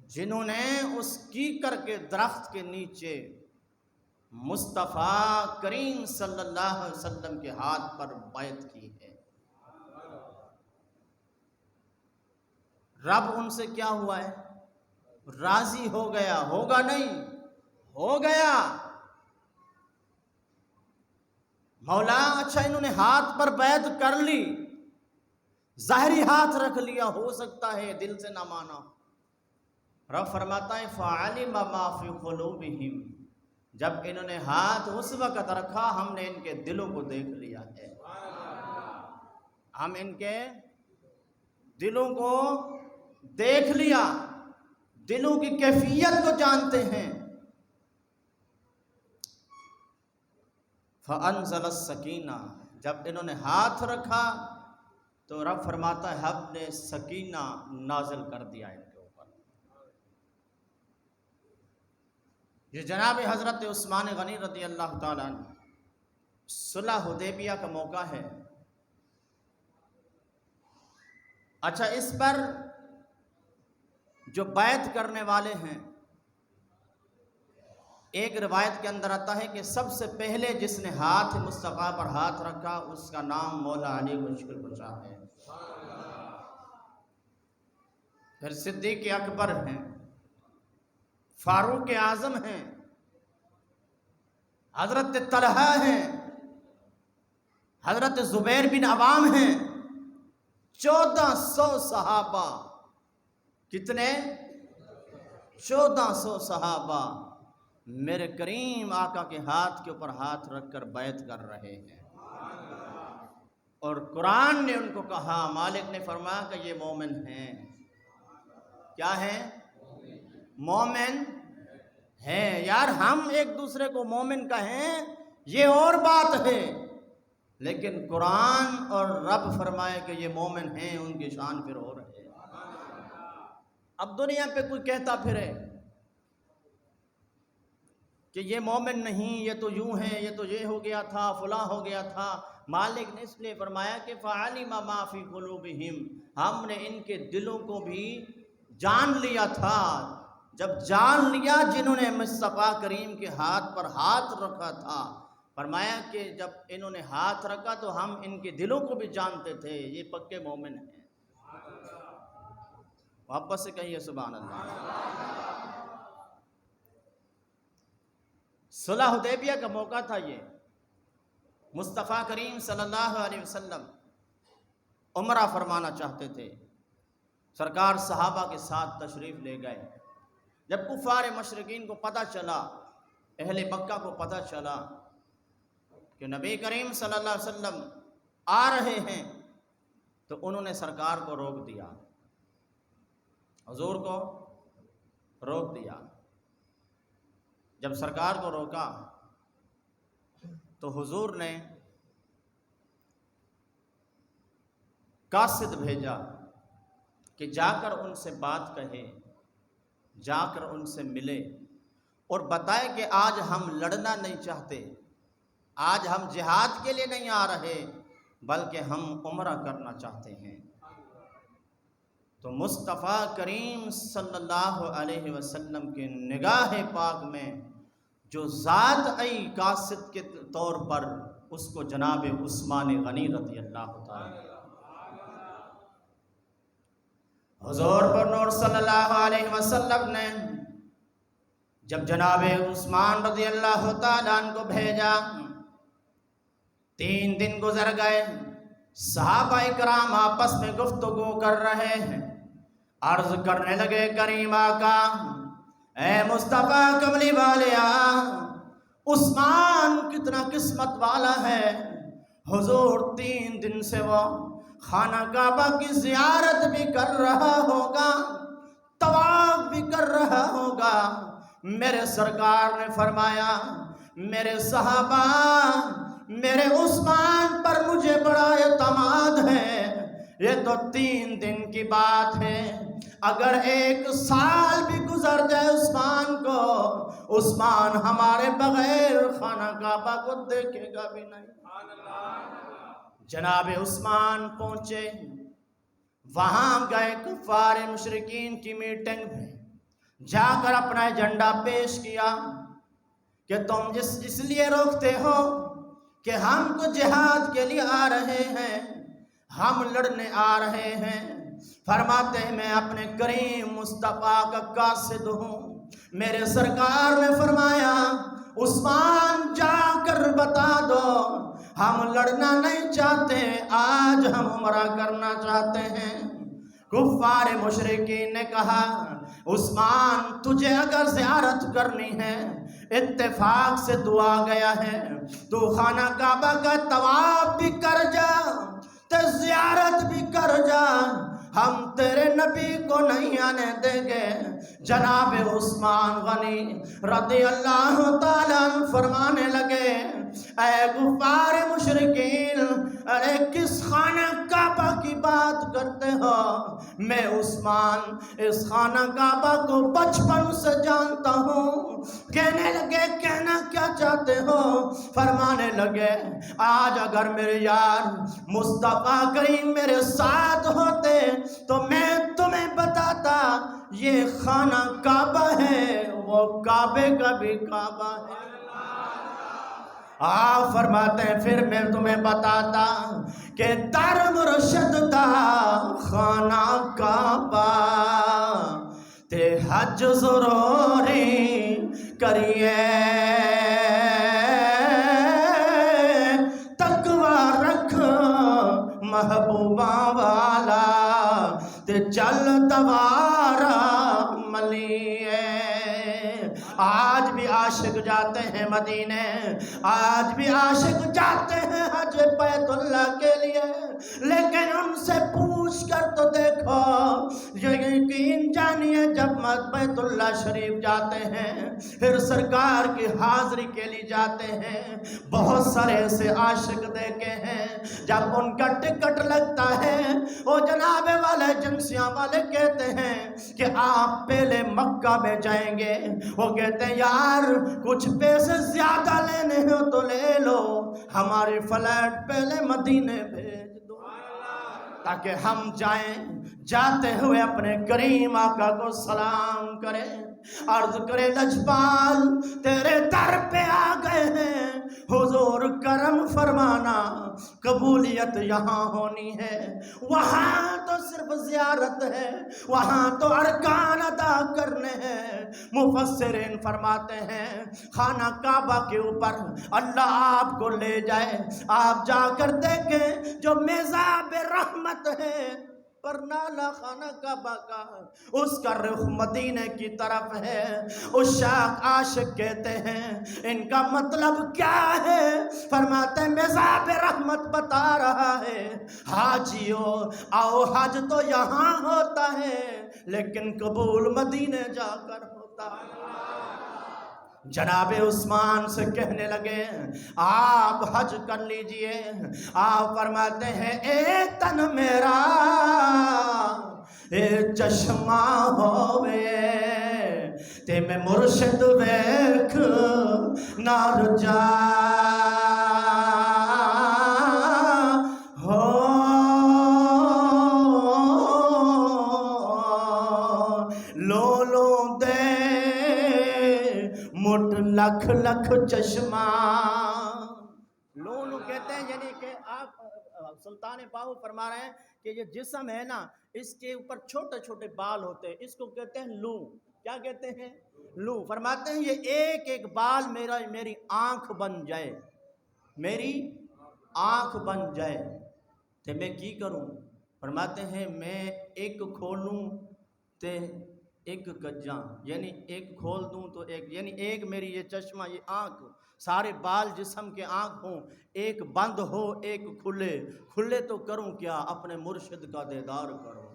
جنہوں نے اس کیکر کے درخت کے نیچے مصطفیٰ کریم صلی اللہ علیہ وسلم کے ہاتھ پر بیعت کی ہے۔ رب ان سے کیا ہوا ہے؟ راضی ہو گیا، ہوگا نہیں، ہو گیا۔ مولا اچھا انہوں نے ہاتھ پر بیعت کر لی، ظاہری ہاتھ رکھ لیا، ہو سکتا ہے دل سے نہ مانا۔ رب فرماتا ہے فَعَلِمَ مَا فِي قُلُوبِهِمْ، جب انہوں نے ہاتھ اس وقت رکھا ہم نے ان کے دلوں کو دیکھ لیا ہے، ہم ان کے دلوں کو دیکھ لیا، دلوں کی کیفیت کو جانتے ہیں۔ فَأَنزَلَ السَّكِينَةَ، جب انہوں نے ہاتھ رکھا تو رب فرماتا ہے ہم نے سکینہ نازل کر دیا ان کے اوپر۔ یہ جناب حضرت عثمان غنی رضی اللہ تعالیٰ عنہ، صلح حدیبیہ کا موقع ہے۔ اچھا اس پر جو بیعت کرنے والے ہیں، ایک روایت کے اندر آتا ہے کہ سب سے پہلے جس نے ہاتھ مصطفیٰ پر ہاتھ رکھا اس کا نام مولا علی مشکل کشا ہے، پھر صدیق اکبر ہیں، فاروق اعظم ہیں، حضرت طلحہ ہیں، حضرت زبیر بن عوام ہیں، 1400 صحابہ۔ کتنے؟ 1400 صحابہ میرے کریم آقا کے ہاتھ کے اوپر ہاتھ رکھ کر بیعت کر رہے ہیں، اور قرآن نے ان کو کہا، مالک نے فرمایا کہ یہ مومن ہیں۔ کیا ہیں؟ مومن ہیں۔ یار ہم ایک دوسرے کو مومن کہیں یہ اور بات ہے، لیکن قرآن اور رب فرمائے کہ یہ مومن ہیں، ان کی شان پھر اور ہے۔ اب دنیا پہ کوئی کہتا پھرے کہ یہ مومن نہیں، یہ تو یوں ہے، یہ تو یہ ہو گیا تھا، فلاں ہو گیا تھا، مالک نے اس لیے فرمایا کہ فَعَلِمَ مَا فِي قُلُوبِهِمْ، ہم نے ان کے دلوں کو بھی جان لیا تھا۔ جب جان لیا جنہوں نے مصطفیٰ کریم کے ہاتھ پر ہاتھ رکھا تھا، فرمایا کہ جب انہوں نے ہاتھ رکھا تو ہم ان کے دلوں کو بھی جانتے تھے، یہ پکے مومن ہیں۔ واپس سے کہیے سبحان اللہ۔ صلح حدیبیہ کا موقع تھا، یہ مصطفیٰ کریم صلی اللہ علیہ وسلم عمرہ فرمانا چاہتے تھے، سرکار صحابہ کے ساتھ تشریف لے گئے۔ جب کفار مشرکین کو پتہ چلا، اہل مکہ کو پتہ چلا کہ نبی کریم صلی اللہ علیہ وسلم آ رہے ہیں، تو انہوں نے سرکار کو روک دیا، حضور کو روک دیا۔ جب سرکار کو روکا تو حضور نے قاصد بھیجا کہ جا کر ان سے بات کہے، جا کر ان سے ملے اور بتائے کہ آج ہم لڑنا نہیں چاہتے، آج ہم جہاد کے لیے نہیں آ رہے بلکہ ہم عمرہ کرنا چاہتے ہیں۔ تو مصطفیٰ کریم صلی اللہ علیہ وسلم کے نگاہ پاک میں جو ذات آئی قاصد کے طور پر، اس کو جناب عثمان غنی رضی اللہ تعالی حضور پر نور صلی اللہ علیہ وسلم نے جب جناب عثمان رضی اللہ تعالیٰ عنہ کو بھیجا، 3 دن گزر گئے، صحابہ کرام آپس میں گفتگو کر رہے ہیں، عرض کرنے لگے کریم آقا، اے مصطفیٰ کملی والیا، عثمان کتنا قسمت والا ہے، حضور 3 دن سے وہ خانہ کعبہ کی زیارت بھی کر رہا ہوگا، طواف بھی کر رہا ہوگا۔ میرے سرکار نے فرمایا میرے صحابہ، میرے عثمان پر مجھے بڑا اعتماد ہے، یہ تو 3 دن کی بات ہے، اگر 1 سال بھی گزر جائے عثمان کو، عثمان ہمارے بغیر خانہ کعبہ کو دیکھے گا بھی نہیں۔ جناب عثمان پہنچے، وہاں گئے کفار مشرکین کی میٹنگ میں، جا کر اپنا ایجنڈا پیش کیا کہ تم اس لیے روکتے ہو کہ ہم تو جہاد کے لیے آ رہے ہیں، ہم لڑنے آ رہے ہیں۔ فرماتے ہیں میں اپنے کریم مصطفیٰ کا قاصد ہوں۔ میرے سرکار نے فرمایا عثمان جا کر بتا دو ہم لڑنا نہیں چاہتے، آج ہم عمرہ کرنا چاہتے ہیں۔ کفار مشرکین نے کہا عثمان تجھے اگر زیارت کرنی ہے، اتفاق سے دعا گیا ہے، تو خانہ کعبہ کا طواف بھی کر جا، تو زیارت بھی کر جا، ہم تیرے نبی کو نہیں آنے دیں گے۔ جناب عثمان غنی رضی اللہ تعالیٰ عنہ فرمانے لگے اے کفار مشرکین، ارے کس خانہ کعبہ کی بات کرتے ہو؟ میں عثمان اس خانہ کعبہ کو بچپن سے جانتا ہوں۔ کہنے لگے کہنا کیا چاہتے ہو؟ فرمانے لگے آج اگر میرے یار مصطفیٰ کریم میرے ساتھ ہوتے تو میں تمہیں بتاتا یہ خانہ کعبہ ہے، وہ کعبے کا بھی کعبہ ہے۔ آپ فرماتے ہیں پھر میں تمہیں بتاتا کہ در مرشد دا خانہ کعبہ تے حج ضروری کریے، تقوی رکھ محبوبہ والا تے چل دوارا ملیے۔ آج بھی عاشق جاتے ہیں مدینے، آج بھی عاشق جاتے ہیں حج بیت اللہ کے لیے، لیکن ان سے پوچھ کر تو دیکھو، یقین جانیے جب بیت اللہ شریف جاتے ہیں پھر سرکار کی حاضری کے لیے جاتے ہیں، بہت سارے ایسے عاشق دیکھے ہیں جب ان کا ٹکٹ لگتا ہے وہ جناب والے ایجنسیاں والے کہتے ہیں کہ آپ پہلے مکہ میں جائیں گے، وہ کہتے ہیں یار کچھ پیسے زیادہ لینے ہو تو لے لو، ہماری فلائٹ پہلے مدینے بھیج دو تاکہ ہم جائیں، جاتے ہوئے اپنے کریم آقا کو سلام کریں، عرض کرے لجپال تیرے در پہ آ گئے ہیں، حضور کرم فرمانا، قبولیت یہاں ہونی ہے، وہاں تو صرف زیارت ہے، وہاں تو ارکان ادا کرنے ہیں۔ مفسرین فرماتے ہیں خانہ کعبہ کے اوپر اللہ آپ کو لے جائے، آپ جا کر دیکھیں جو میزاب رحمت ہے پر نالا خانہ کعبہ کا، اس کا رخ مدینے کی طرف ہے۔ عشاق عاشق کہتے ہیں ان کا مطلب کیا ہے؟ فرماتے ہیں میزاب رحمت بتا رہا ہے حاجیو آؤ، حج تو یہاں ہوتا ہے لیکن قبول مدینے جا کر ہوتا ہے۔ جناب عثمان سے کہنے لگے آپ حج کر لیجئے، آپ فرماتے ہیں اے تن میرا اے چشمہ ہوئے تے میں مرشد ویکھ نہ رجا لکھ لکھ چشمہ۔ لولو کہتے ہیں یعنی کہ آپ سلطان باہو فرما رہے ہیں کہ یہ جسم ہے نا، اس کے اوپر چھوٹے چھوٹے بال ہوتے ہیں، اس کو کہتے ہیں لو۔ کیا کہتے ہیں؟ لو۔ فرماتے ہیں یہ ایک ایک بال میری آنکھ بن جائے، میری آنکھ بن جائے تو میں کی کروں؟ فرماتے ہیں میں ایک کھولوں تے ایک کجاں، یعنی ایک کھول دوں تو ایک، یعنی ایک میری یہ چشمہ یہ آنکھ، سارے بال جسم کے آنکھ ہوں، ایک بند ہو ایک کھلے، کھلے تو کروں کیا اپنے مرشد کا دیدار کروں۔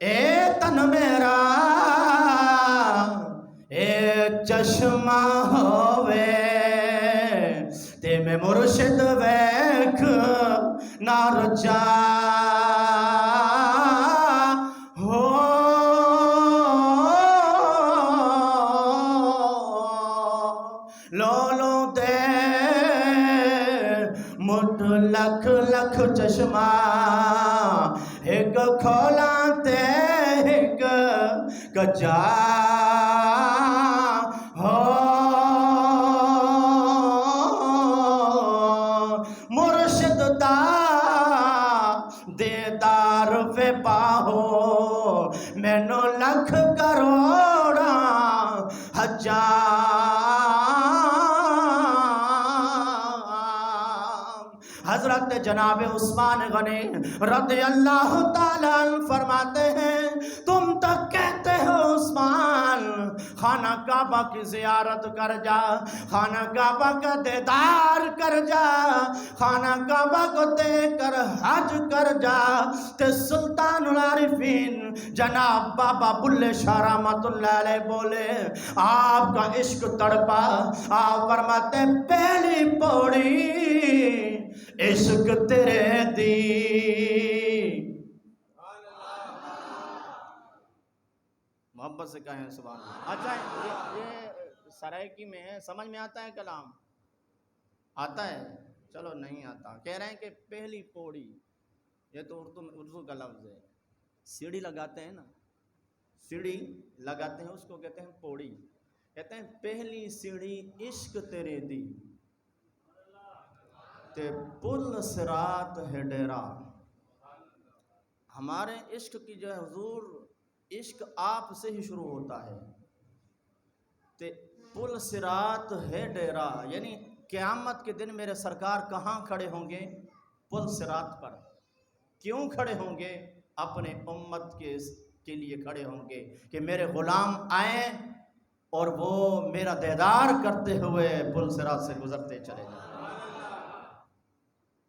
اے تن میرا اے چشمہ ہوئے تے میں مرشد ویکھ نہ رجا لکھ لکھ چشمہ ایک کھولا تے ایک کجا ہو مرشد دا دیدار پہ پاہو مینو لکھ کروڑا حضرت جناب عثمان غنی رضی اللہ تعالیٰ عنہ فرماتے ہیں تم تک کہتے ہو عثمان خانہ کعبہ کی زیارت کر جا، خانہ کعبہ کا دیدار کر جا، خانہ کعبہ کو دیکھ کر حج کر جا، تے سلطان العارفین جناب بابا بلے شاہ رحمت اللہ علیہ بولے آپ کا عشق تڑپا، آپ فرماتے پہلی پوڑی عشق تیرے دی۔ محبت سے کہیں سبحان اللہ۔ اچھا یہ سرائکی میں ہے، سمجھ میں آتا ہے کلام؟ آتا ہے؟ چلو نہیں آتا۔ کہہ رہے ہیں کہ پہلی پوڑی، یہ تو اردو کا لفظ ہے، سیڑھی لگاتے ہیں نا، سیڑھی لگاتے ہیں اس کو کہتے ہیں پوڑی، کہتے ہیں پہلی سیڑھی عشق تیرے دی تے پل صراط ہے ڈیرا۔ ہمارے عشق کی جو ہے حضور، عشق آپ سے ہی شروع ہوتا ہے، تے پل صراط ہے ڈیرا، یعنی قیامت کے دن میرے سرکار کہاں کھڑے ہوں گے؟ پل صراط پر۔ کیوں کھڑے ہوں گے؟ اپنے امت کے لیے کھڑے ہوں گے کہ میرے غلام آئیں اور وہ میرا دیدار کرتے ہوئے پل صراط سے گزرتے چلے جائیں۔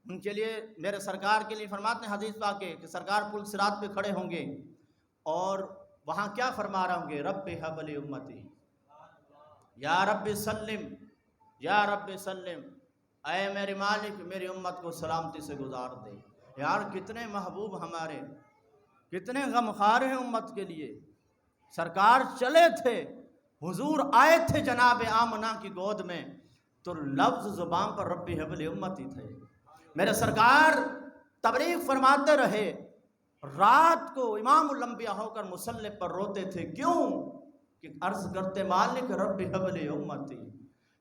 ان کے لیے، میرے سرکار کے لیے فرماتے ہیں حدیث پاک کے کہ سرکار پل صراط پہ کھڑے ہوں گے اور وہاں کیا فرما رہے ہوں گے؟ رب حب لی امتی، یا رب سلم، یا رب سلم، اے میرے مالک میری امت کو سلامتی سے گزار دے۔ یار کتنے محبوب ہمارے، کتنے غمخوار ہیں امت کے لیے۔ سرکار چلے تھے، حضور آئے تھے جناب آمنہ کی گود میں، تو لفظ زبان پر رب حب لی امتی تھے۔ میرے سرکار تبلیغ فرماتے رہے، رات کو امام الانبیاء ہو کر مصلی پر روتے تھے، کیوں؟ کہ عرض کرتے مالک رب حب لی امتی۔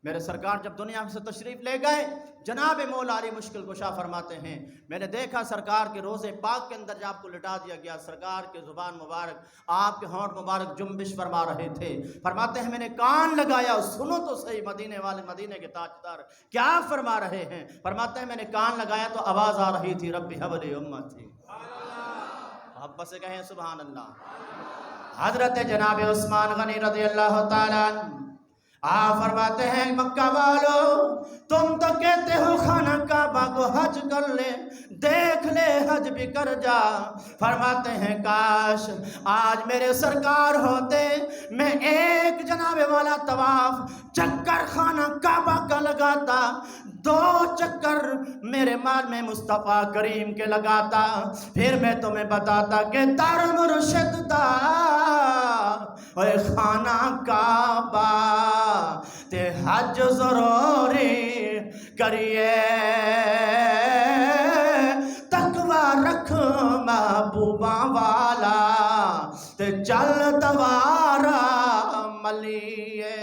میرے سرکار جب دنیا سے تشریف لے گئے، جناب مولا علی مشکل کشا فرماتے ہیں میں نے دیکھا سرکار کے روضے پاک کے اندر جب آپ کو لٹا دیا گیا، سرکار کے زبان مبارک، آپ کے ہونٹ مبارک جنبش فرما رہے تھے۔ فرماتے ہیں میں نے کان لگایا، سنو تو صحیح مدینے والے، مدینے کے تاجدار کیا فرما رہے ہیں۔ فرماتے ہیں میں نے کان لگایا تو آواز آ رہی تھی رب حب لی امتی۔ محبت سے کہیں سبحان اللہ۔ حضرت جناب عثمان غنی رضی اللہ تعالیٰ عنہ آپ فرماتے ہیں مکہ والو تم تو کہتے ہو خانہ کعبہ کو حج کر لے، دیکھ لے حج بھی کر جا۔ فرماتے ہیں کاش آج میرے سرکار ہوتے، میں ایک جناب والا طواف چکر خانہ کعبہ کا لگاتا، 2 چکر میرے مال میں مصطفیٰ کریم کے لگاتا، پھر میں تمہیں بتاتا کہ در مرشد دا اے خانہ کعبہ تے حج ضروری کریے، تقوی رکھ محبوباں والا تے چل دوارا ملیے۔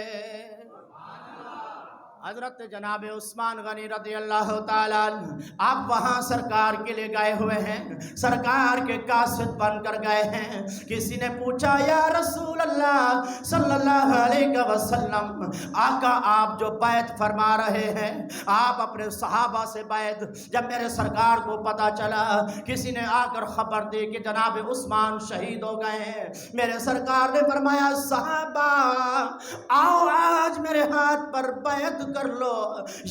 حضرت جناب عثمان غنی رضی اللہ تعالیٰ عنہ آپ وہاں سرکار کے لیے گئے ہوئے ہیں، سرکار کے قاصد بن کر گئے ہیں۔ کسی نے پوچھا یا رسول اللہ صلی اللہ علیہ وسلم، آقا آپ جو بیعت فرما رہے ہیں، آپ اپنے صحابہ سے بیعت، جب میرے سرکار کو پتا چلا، کسی نے آ کر خبر دی کہ جناب عثمان شہید ہو گئے ہیں، میرے سرکار نے فرمایا صحابہ آؤ آج میرے ہاتھ پر بیعت کر لو۔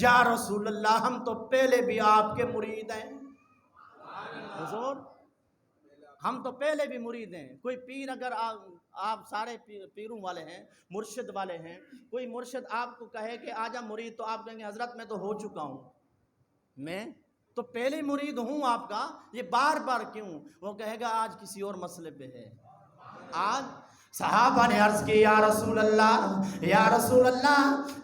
یا رسول اللہ ہم تو پہلے بھی آپ کے مرید ہیں۔ حضور ہم تو پہلے بھی مرید ہیں۔ کوئی پیر اگر آپ سارے پیروں والے ہیں، مرشد والے ہیں، کوئی مرشد آپ کو کہے کہ آجا مرید، تو آپ کہیں گے حضرت میں تو ہو چکا ہوں، میں تو پہلے مرید ہوں آپ کا، یہ بار بار کیوں؟ وہ کہے گا آج کسی اور مسئلے پہ ہے۔ آج صحابہ نے عرض کی یا رسول اللہ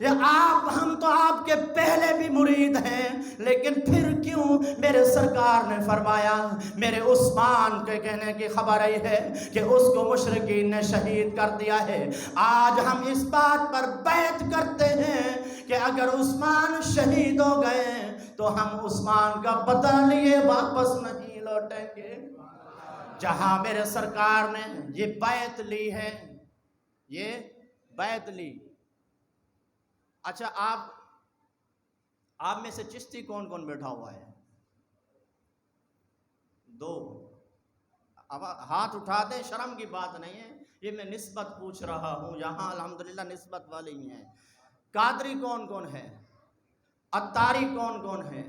یا آپ، ہم تو آپ کے پہلے بھی مرید ہیں، لیکن پھر کیوں میرے سرکار نے فرمایا، میرے عثمان کے کہنے کی خبر آئی ہے کہ اس کو مشرکین نے شہید کر دیا ہے۔ آج ہم اس بات پر بیعت کرتے ہیں کہ اگر عثمان شہید ہو گئے تو ہم عثمان کا بدلہ لیے واپس نہیں لوٹیں گے۔ جہاں میرے سرکار نے یہ بیعت لی ہے، یہ بیعت لی۔ اچھا آپ میں سے چشتی کون کون بیٹھا ہوا ہے؟ دو، اب ہاتھ اٹھا دیں، شرم کی بات نہیں ہے، یہ میں نسبت پوچھ رہا ہوں، یہاں الحمدللہ نسبت والے ہی ہیں۔ قادری کون کون ہے؟ اتاری کون کون ہے؟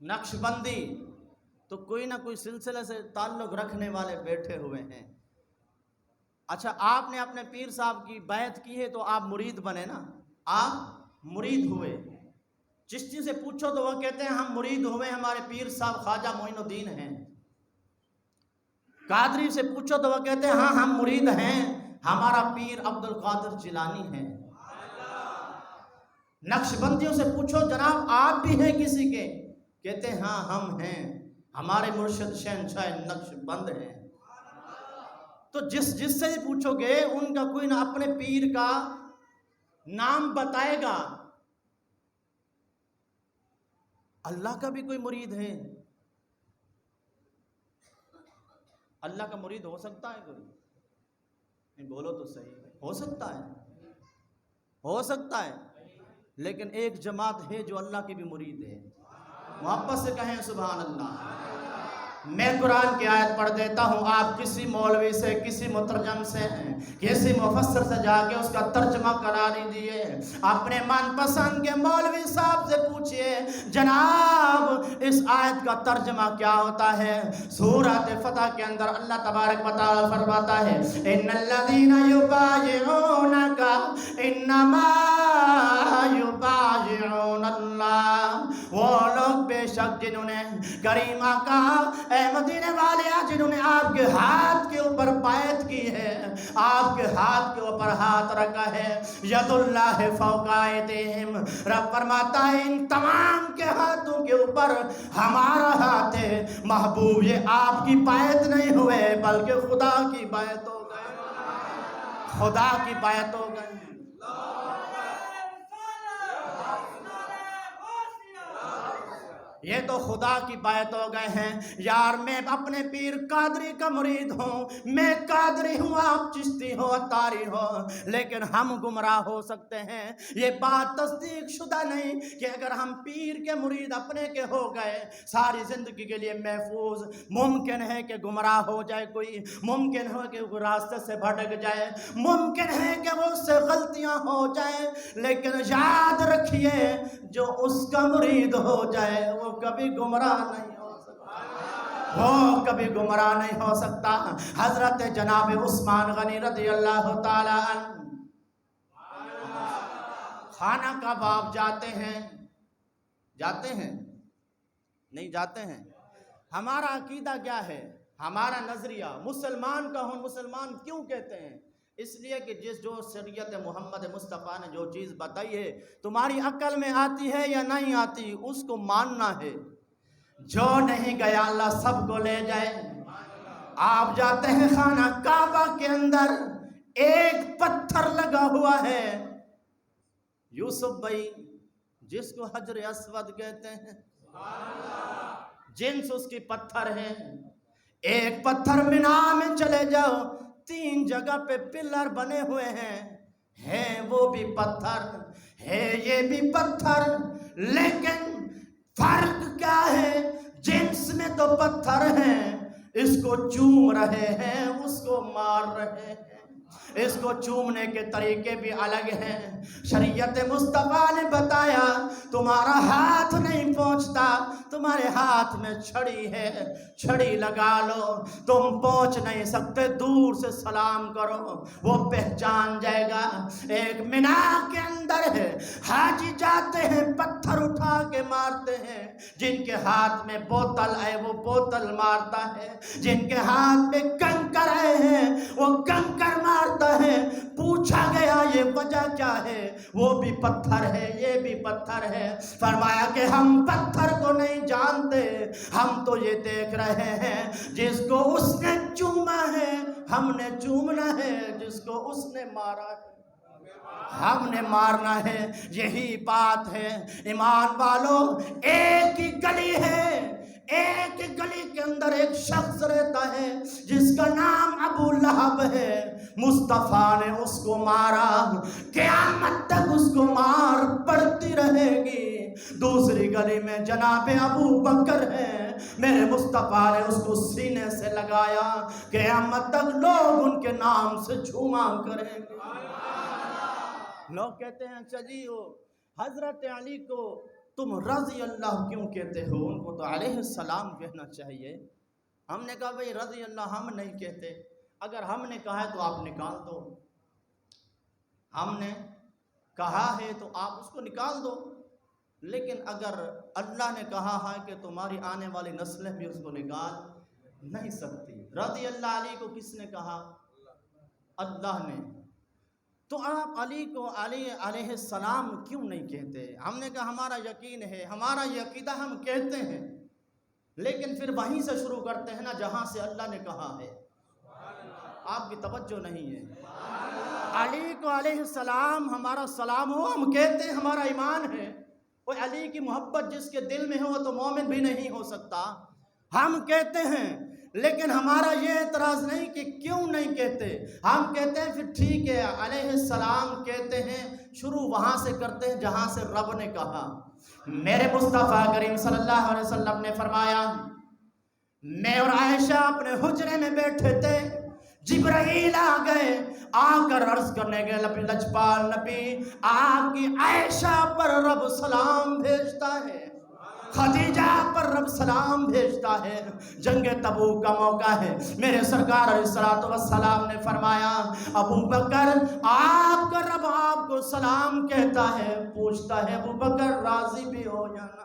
نقشبندی، تو کوئی نہ کوئی سلسلے سے تعلق رکھنے والے بیٹھے ہوئے ہیں۔ اچھا آپ نے اپنے پیر صاحب کی بیعت کی ہے تو آپ مرید بنے نا، آپ مرید ہوئے۔ چشتی سے پوچھو تو وہ کہتے ہیں ہم مرید ہوئے، ہمارے پیر صاحب خواجہ معین الدین ہیں۔ قادری سے پوچھو تو وہ کہتے ہیں ہاں ہم مرید ہیں، ہمارا پیر عبد القادر جیلانی ہے۔ نقشبندیوں سے پوچھو جناب آپ بھی ہیں کسی کے؟ کہتے ہیں ہاں ہم ہیں، ہمارے مرشد شہنشاہ نقشبند ہیں۔ تو جس سے پوچھو گے ان کا کوئی نہ اپنے پیر کا نام بتائے گا۔ اللہ کا بھی کوئی مرید ہے؟ اللہ کا مرید ہو سکتا ہے کوئی؟ نہیں بولو تو صحیح، ہو سکتا ہے، ہو سکتا ہے، لیکن ایک جماعت ہے جو اللہ کی بھی مرید ہے۔ محبت سے کہیں سبحان اللہ۔ میں قرآن کی آیت پڑھ دیتا ہوں، آپ کسی مولوی سے، کسی مترجم سے، کسی مفسر سے جا کے اس کا ترجمہ کرا لیجیے، اپنے من پسند کے مولوی صاحب سے پوچھئے جناب اس آیت کا ترجمہ کیا ہوتا ہے؟ سورۃ فتح کے اندر اللہ تبارک و تعالی فرماتا ہے ان الذین یبایعونک انما یبایعون اللہ، وہ لوگ بے شک جنہوں نے کریمہ کا اے مدینے والے جنہوں نے آپ کے ہاتھ کے اوپر بیعت کی ہے، آپ کے ہاتھ کے اوپر ہاتھ رکھا ہے، ید اللہ فوق ایدیہم، رب فرماتا ہے ان تمام کے ہاتھوں کے اوپر ہمارا ہاتھ ہے۔ محبوب یہ آپ کی بیعت نہیں ہوئے بلکہ خدا کی بیعت ہو گئے، خدا کی بیعت ہو گئے۔ یہ تو خدا کی بیعت ہو گئے ہیں۔ یار میں اپنے پیر قادری کا مرید ہوں، میں قادری ہوں، آپ چشتی ہو، اتاری ہو، لیکن ہم گمراہ ہو سکتے ہیں۔ یہ بات تصدیق شدہ نہیں کہ اگر ہم پیر کے مرید اپنے کے ہو گئے ساری زندگی کے لیے محفوظ، ممکن ہے کہ گمراہ ہو جائے کوئی، ممکن ہے کہ وہ راستے سے بھٹک جائے، ممکن ہے کہ وہ اس سے غلطیاں ہو جائیں، لیکن یاد رکھیے جو اس کا مرید ہو جائے وہ کبھی گمراہ نہیں ہو سکتا، وہ کبھی گمراہ نہیں ہو سکتا۔ حضرت جناب عثمان غنی رضی اللہ تعالی عنہ خانہ کعبہ جاتے ہیں، جاتے ہیں نہیں جاتے ہیں؟ ہمارا عقیدہ کیا ہے، ہمارا نظریہ مسلمان کا ہوں، مسلمان کیوں کہتے ہیں؟ اس لیے کہ جو شریعت محمد مصطفیٰ نے جو چیز بتائی ہے تمہاری عقل میں آتی ہے یا نہیں آتی اس کو ماننا ہے۔ جو نہیں گیا اللہ سب کو لے جائے۔ آپ جاتے ہیں خانہ کعبہ کے اندر، ایک پتھر لگا ہوا ہے، یوسف بھائی جس کو حجر اسود کہتے ہیں، جنس اس کی پتھر ہے۔ ایک پتھر مینا میں چلے جاؤ، 3 جگہ پہ پلر بنے ہوئے ہیں وہ بھی پتھر ہے، یہ بھی پتھر، لیکن فرق کیا ہے؟ جنس میں تو پتھر ہیں، اس کو چوم رہے ہیں، اس کو مار رہے ہیں۔ اس کو چومنے کے طریقے بھی الگ ہیں۔ شریعت مصطفیٰ نے بتایا تمہارا ہاتھ نہیں پہنچتا، تمہارے ہاتھ میں چھڑی ہے، چھڑی لگا لو، تم پہنچ نہیں سکتے، دور سے سلام کرو، وہ پہچان جائے گا۔ ایک مینا کے اندر ہے، حاجی جاتے ہیں پتھر اٹھا کے مارتے ہیں، جن کے ہاتھ میں بوتل ہے وہ بوتل مارتا ہے، جن کے ہاتھ میں کنکر ہے وہ کنکر مارتا ہے۔ پوچھا گیا یہ وجہ کیا ہے؟ وہ بھی پتھر ہے یہ بھی پتھر ہے۔ فرمایا کہ ہم پتھر کو نہیں جانتے، ہم تو یہ دیکھ رہے ہیں جس کو اس نے چوما ہے ہم نے چومنا ہے، جس کو اس نے مارا ہے ہم نے مارنا ہے۔ یہی بات ہے ایمان والو۔ ایک ہی گلی ہے، ایک گلی کے اندر ایک شخص رہتا ہے جس کا نام ابو لہب ہے۔ مصطفیٰ نے اس کو مارا، قیامت تک اس کو مار پڑتی رہے گی۔ دوسری گلی میں جناب ابو بکر ہے، میرے مصطفیٰ نے اس کو سینے سے لگایا، قیامت تک لوگ ان کے نام سے جھوما کریں گے۔ لوگ کہتے ہیں اچھا جی وہ حضرت علی کو تم رضی اللہ کیوں کہتے ہو؟ ان کو تو علیہ السلام کہنا چاہیے۔ ہم نے کہا بھئی رضی اللہ ہم نہیں کہتے، اگر ہم نے کہا ہے تو آپ نکال دو، ہم نے کہا ہے تو آپ اس کو نکال دو، لیکن اگر اللہ نے کہا ہے کہ تمہاری آنے والی نسلیں بھی اس کو نکال نہیں سکتی۔ رضی اللہ علی کو کس نے کہا؟ اللہ نے۔ تو آپ علی کو علیہ السلام کیوں نہیں کہتے؟ ہم نے کہا ہمارا یقین ہے، ہمارا یہ عقیدہ ہم کہتے ہیں، لیکن پھر وہیں سے شروع کرتے ہیں نا جہاں سے اللہ نے کہا ہے۔ آپ کی توجہ نہیں ہے۔ علی کو علیہ السلام ہمارا سلام ہو ہم کہتے ہیں، ہمارا ایمان ہے۔ وہ علی کی محبت جس کے دل میں ہو وہ تو مومن بھی نہیں ہو سکتا، ہم کہتے ہیں، لیکن ہمارا یہ اعتراض نہیں کہ کیوں نہیں کہتے، ہم کہتے ہیں پھر ٹھیک ہے علیہ السلام کہتے ہیں، شروع وہاں سے کرتے ہیں جہاں سے رب نے کہا۔ میرے مصطفیٰ کریم صلی اللہ علیہ وسلم نے فرمایا، میں اور عائشہ اپنے حجرے میں بیٹھے تھے، جبرائیل آ گئے، آ کر عرض کرنے گئے لجپال نبی آپ کی عائشہ پر رب سلام بھیجتا ہے، خدیجہ پر رب سلام بھیجتا ہے، جنگ تبوک کا موقع ہے۔ میرے سرکار علیہ السلام نے فرمایا ابو بکر آپ کا رب آپ کو سلام کہتا ہے، پوچھتا ہے ابو بکر راضی بھی ہو جانا۔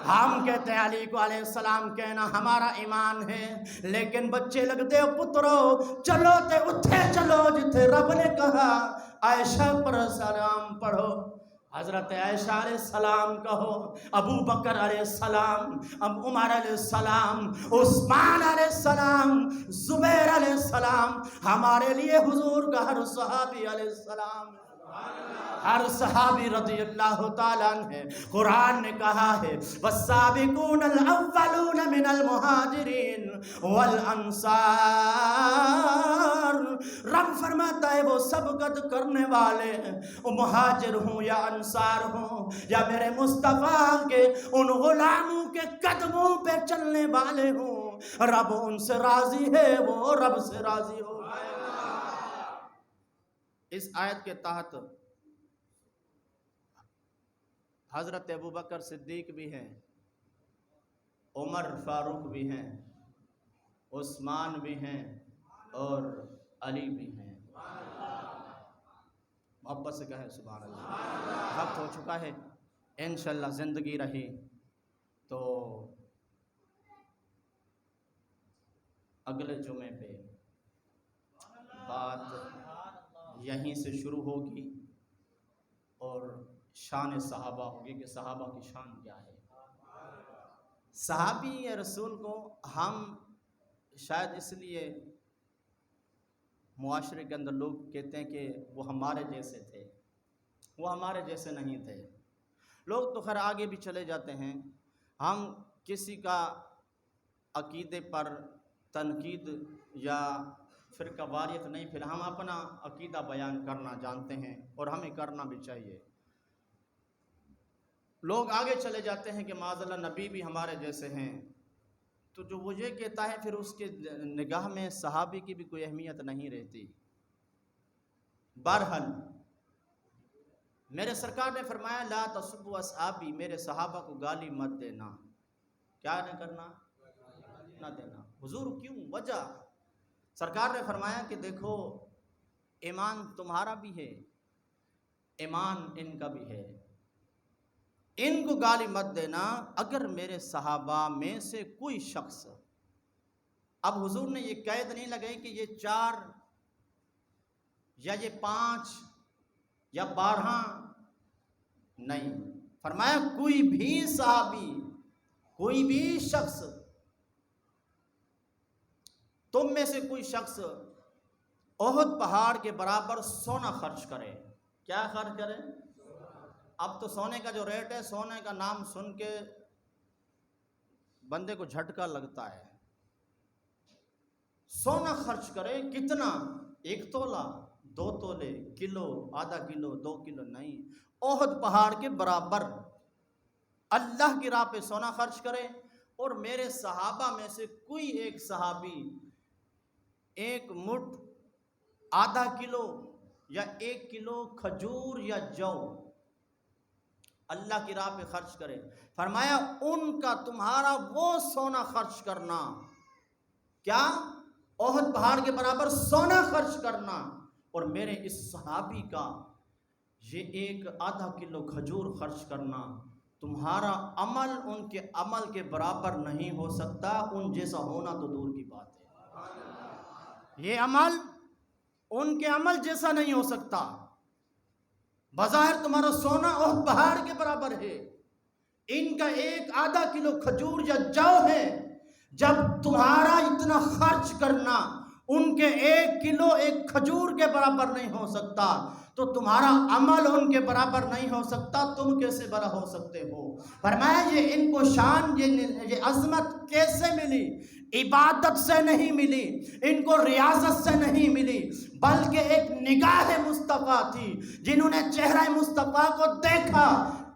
ہم کہتے ہیں علی کو علیہ السلام کہنا ہمارا ایمان ہے، لیکن بچے لگتے ہو پترو چلو تے اٹھے چلو جتھے رب نے کہا عائشہ پر سلام پڑھو، حضرت عائشہ علیہ السلام کہو، ابو بکر علیہ السلام، اب عمر علیہ السلام، عثمان علیہ السلام، زبیر علیہ السلام، ہمارے لیے حضور کا ہر صحابی علیہ السلام، ہر صحابی رضی اللہ تعالیٰ عنہ ہے۔ قرآن نے کہا ہے والسابقون الاولون من المہاجرین والانصار، رب فرماتا ہے وہ سبقت کرنے والے مہاجر ہوں یا انصار ہوں یا میرے مصطفیٰ کے ان غلاموں کے قدموں پہ چلنے والے ہوں، رب ان سے راضی ہے، وہ رب سے راضی ہو گئے۔ اس آیت کے تحت حضرت ابو بکر صدیق بھی ہیں، عمر فاروق بھی ہیں، عثمان بھی ہیں اور علی بھی ہیں۔ محبت سے کہیں سبحان اللہ۔ وقت ہو چکا ہے، انشاءاللہ زندگی رہی تو اگلے جمعے پہ بات یہیں سے شروع ہوگی اور شان صحابہ ہوگی کہ صحابہ کی شان کیا ہے۔ صحابی رسول کو ہم شاید اس لیے معاشرے کے اندر لوگ کہتے ہیں کہ وہ ہمارے جیسے تھے، وہ ہمارے جیسے نہیں تھے۔ لوگ تو خیر آگے بھی چلے جاتے ہیں، ہم کسی کا عقیدے پر تنقید یا فرقہ واریت نہیں، پھر ہم اپنا عقیدہ بیان کرنا جانتے ہیں اور ہمیں کرنا بھی چاہیے۔ لوگ آگے چلے جاتے ہیں کہ معاذ اللہ نبی بھی ہمارے جیسے ہیں، تو جو وہ یہ کہتا ہے پھر اس کے نگاہ میں صحابی کی بھی کوئی اہمیت نہیں رہتی۔ بہرحال میرے سرکار نے فرمایا لا تسبوا اصحابی، میرے صحابہ کو گالی مت دینا. کیا نہ کرنا؟ نہ دینا. حضور کیوں؟ وجہ سرکار نے فرمایا کہ دیکھو ایمان تمہارا بھی ہے، ایمان ان کا بھی ہے، ان کو گالی مت دینا. اگر میرے صحابہ میں سے کوئی شخص، اب حضور نے یہ قید نہیں لگائی کہ یہ 4 یا یہ 5 یا 12، نہیں، فرمایا کوئی بھی صحابی، کوئی بھی شخص، تم میں سے کوئی شخص احد پہاڑ کے برابر سونا خرچ کرے. کیا خرچ کرے؟ اب تو سونے کا جو ریٹ ہے، سونے کا نام سن کے بندے کو جھٹکا لگتا ہے. سونا خرچ کرے کتنا؟ 1 تولہ، 2 تولے، کلو، آدھا کلو، 2 کلو، نہیں، احد پہاڑ کے برابر اللہ کی راہ پہ سونا خرچ کرے. اور میرے صحابہ میں سے کوئی ایک صحابی 1 مٹھ آدھا کلو یا 1 کلو کھجور یا جو اللہ کی راہ پہ خرچ کرے. فرمایا ان کا تمہارا وہ سونا خرچ کرنا، کیا؟ احد پہاڑ کے برابر سونا خرچ کرنا، اور میرے اس صحابی کا یہ 1 آدھا کلو کھجور خرچ کرنا. تمہارا عمل ان کے عمل کے برابر نہیں ہو سکتا، ان جیسا ہونا تو دور کی بات ہے. یہ عمل ان کے عمل جیسا نہیں ہو سکتا. بظاہر تمہارا سونا احد پہاڑ کے برابر ہے، ان کا 1 آدھا کلو کھجور یا جو ہے. جب تمہارا اتنا خرچ کرنا ان کے 1 کلو 1 کھجور کے برابر نہیں ہو سکتا، تو تمہارا عمل ان کے برابر نہیں ہو سکتا، تم کیسے بڑا ہو سکتے ہو؟ فرمایا یہ ان کو شان، یہ عظمت کیسے ملی؟ عبادت سے نہیں ملی، ان کو ریاضت سے نہیں ملی، بلکہ ایک نگاہ مصطفیٰ تھی. جنہوں نے چہرہ مصطفیٰ کو دیکھا،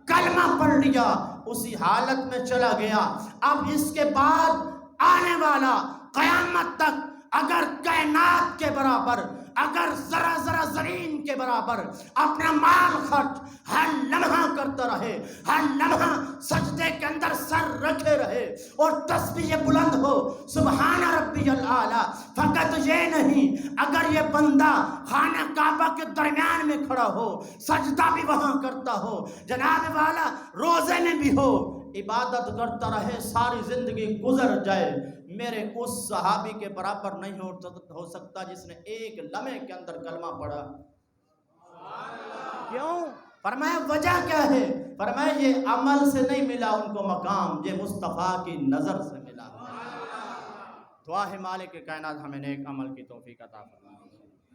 کلمہ پڑھ لیا، اسی حالت میں چلا گیا. اب اس کے بعد آنے والا قیامت تک اگر کائنات کے برابر، اگر ذرہ زمین کے برابر اپنا مال خرچ ہر لمحہ کرتا رہے، ہر لمحہ سجدے کے اندر سر رکھے رہے اور تسبیح بلند ہو سبحان ربی الاعلی، فقط یہ نہیں، اگر یہ بندہ خانہ کعبہ کے درمیان میں کھڑا ہو، سجدہ بھی وہاں کرتا ہو، جناب والا روزے میں بھی ہو، عبادت کرتا رہے، ساری زندگی گزر جائے، میرے اس صحابی کے برابر نہیں ہو سکتا جس نے 1 لمحے کے اندر کلمہ پڑھا. کیوں؟ فرمایا وجہ کیا ہے؟ فرمایا یہ عمل سے نہیں ملا ان کو مقام، یہ مصطفیٰ کی نظر سے ملا. دعا ہے مالک کائنات ہمیں نیک عمل کی توفیق عطا فرمائے.